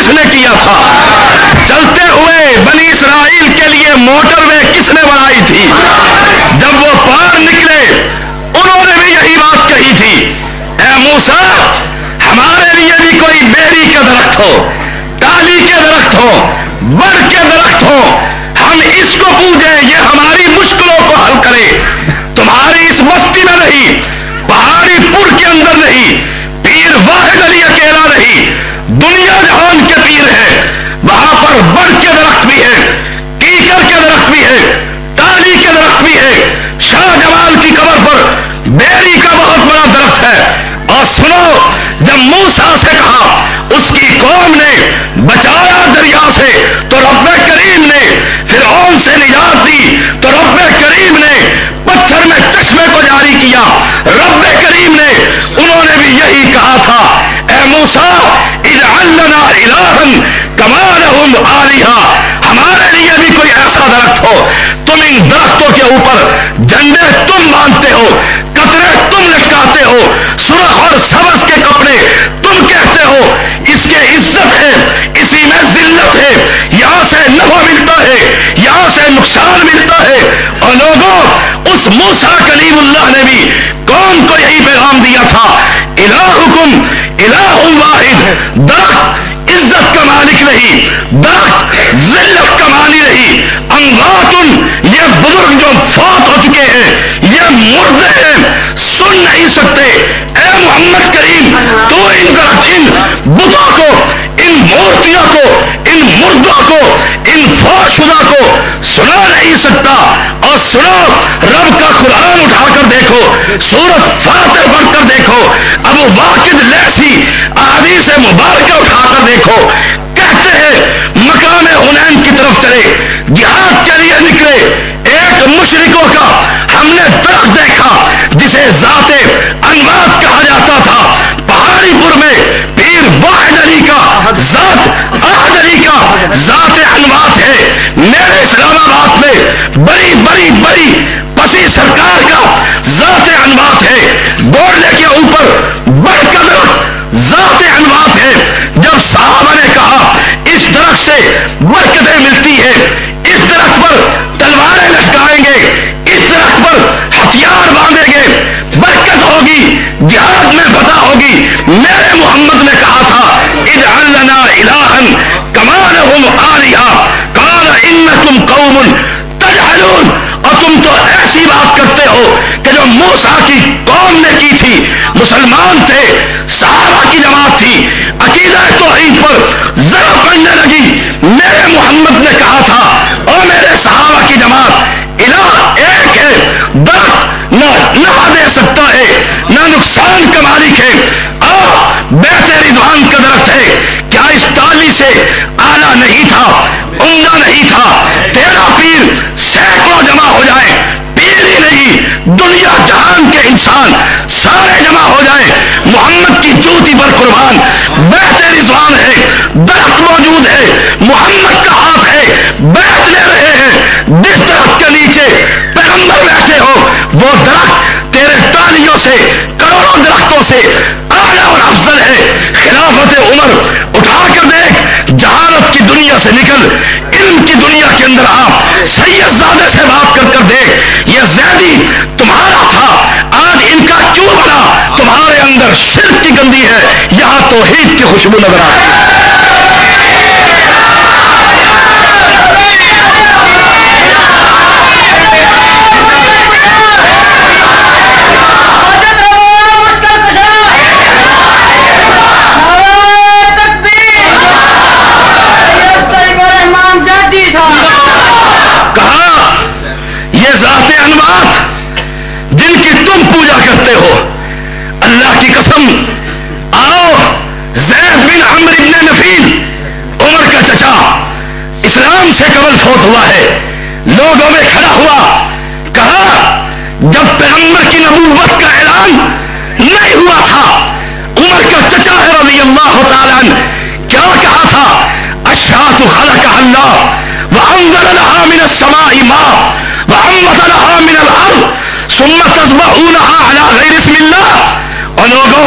کس نے کیا تھا؟ چلتے ہوئے بنی اسرائیل کے لیے موٹر وے کس نے بنائی تھی؟ جب وہ پار نکلے انہوں نے بھی یہی بات کہی تھی، اے موسیٰ ہمارے لیے بھی کوئی بیری کے درخت ہو، ٹالی کے درخت ہو، بر کے درخت ہو، ہم اس کو پوجیں، یہ ہماری مشکلوں کو حل کرے۔ تمہاری اس بستی میں نہیں، پہاڑی پور کے اندر نہیں، پیر واحد علی اکیلا نہیں، دنیا جہان کے پیر ہیں، وہاں پر بر کے درخت بھی ہے، کیکر کے درخت بھی ہے، ٹالی کے درخت بھی ہے، شاہ جمال کی قبر پر بیری کا بہت بڑا درخت ہے۔ اور سنو، جب موسیٰ سے کہا اس کی قوم نے بچایا دریا سے تو رب کریم نے، فرعون سے نجات دی تو رب کریم نے پتھر میں چشمے کو جاری کیا، رب کریم نے انہوں نے بھی یہی کہا تھا، اے موسیٰ اجعل لنا الہا کما لہم آلہہ، ہمارے لیے بھی کوئی ایسا درخت ہو، تم ان درختوں کے اوپر جھنڈے تم باندھتے ہو، قطرے تم لٹکاتے ہو، سرخ اور سبز کے کپڑے تم کہتے ہو، اس کے عزت ہے، اسی میں ذلت ہے، یہاں سے نفع ملتا ہے، یہاں سے نقصان ملتا ہے۔ اور لوگوں، اس موسیٰ کلیم اللہ نے بھی قوم کو یہی پیغام دیا تھا، الہکم الہ واحد، درخت عزت کا مالک نہیں، درخت ذلت کا مالک نہیں، اموات، یہ بزرگ جو فوت ہو چکے ہیں، یہ مردے ہیں، سن نہیں سکتے۔ اے محمد کریم، تو ان بتوں کو، ان مورتیوں کو، ان مردوں کو، ان فوت شدہ کو سنا نہیں سکتا۔ اور سنو، رب کا قرآن اٹھا کر دیکھو، سورت فاتر پڑھ کر دیکھو، ابو واقد لیسی احادیث مبارکہ اٹھا کر دیکھو، کہتے ہیں مقام حنین کی طرف چلے، جہاد کے لیے نکلے، ایک مشرکوں کا ہم نے درخت دیکھا جسے ذات انوات کہا جاتا تھا، پہاڑی پور میں پیر واحد علی کا ذات احد علی کا ذات انوات ہے، میرے اسلام آباد میں بڑی بڑی بڑی پسی سرکار کا ذات انوات ہے، گولڈے کے اوپر بڑھ کا درخت ذات انوات ہے۔ جب صحابہ نے کہا اس درخت سے برکتیں ملتی ہیں، اس درخت پر تلواریں لٹکائیں گے، اس درخت پر ہتھیار باندھیں گے، برکت ہوگی، جہاد میں فتح ہوگی، میرے محمد نے کہا تھا اجعل لنا الہا کما لہم آلہہ، قال انکم قوم تجہلون، اور تم تو ایسی بات کرتے ہو کہ جو موسیٰ کی قوم نے کی تھی، مسلمان تھے، صحابہ کی جماعت تھی، عقیدہ توحید پر ذرا پڑنے لگی، میرے محمد نے کہا تھا اور میرے صحابہ کی جماعت، الہ ایک ہے، درخت نہ نفع دے سکتا ہے نہ نقصان کا مالک ہے۔ بیت رضوان کا درخت ہے، کیا اس ٹالی سے آلہ نہیں تھا، عمدہ نہیں تھا؟ تیرا پیر سینکڑوں جمع ہو جائے، پیر ہی نہیں، دنیا جہان کے انسان سارے جمع ہو جائیں، محمد کی جوتی پر قربان، بیت رضوان ہے، درخت موجود ہے، محمد کا ہاتھ ہے، بیت لے رہے ہیں، جس درخت کے نیچے پیغمبر بیٹھے ہو وہ درخت تیرے ٹالیوں سے، کروڑوں درختوں سے اعلیٰ اور افضل ہے۔ خلافت عمر اٹھا کر دیکھ، جہالت کی دنیا سے نکل، علم کی دنیا کے اندر آ، سید زادے سے بات کر کر دیکھ، یہ زیدی تمہارا تھا، آج ان کا کیوں بنا؟ تمہارے اندر شرک کی گندی ہے، یہاں توحید کی خوشبو نظر آتی ہے۔ جن کی تم پوجا کرتے ہو، اللہ کی قسم، آؤ، زید بن عمرو بن نفیل، عمر کا چچا، اسلام سے قبل فوت ہوا ہے، لوگوں میں کھڑا ہوا، کہا جب پیغمبر کی نبوت کا اعلان نہیں ہوا تھا، عمر کا چچا ہے رضی اللہ تعالیٰ عنہ، کیا کہا تھا؟ الشاۃ خلقها اللہ وانزل لها من السماء ماء وانبت لها من الارض ثم تذبحونها على غیر اسم اللہ۔ اور لوگوں،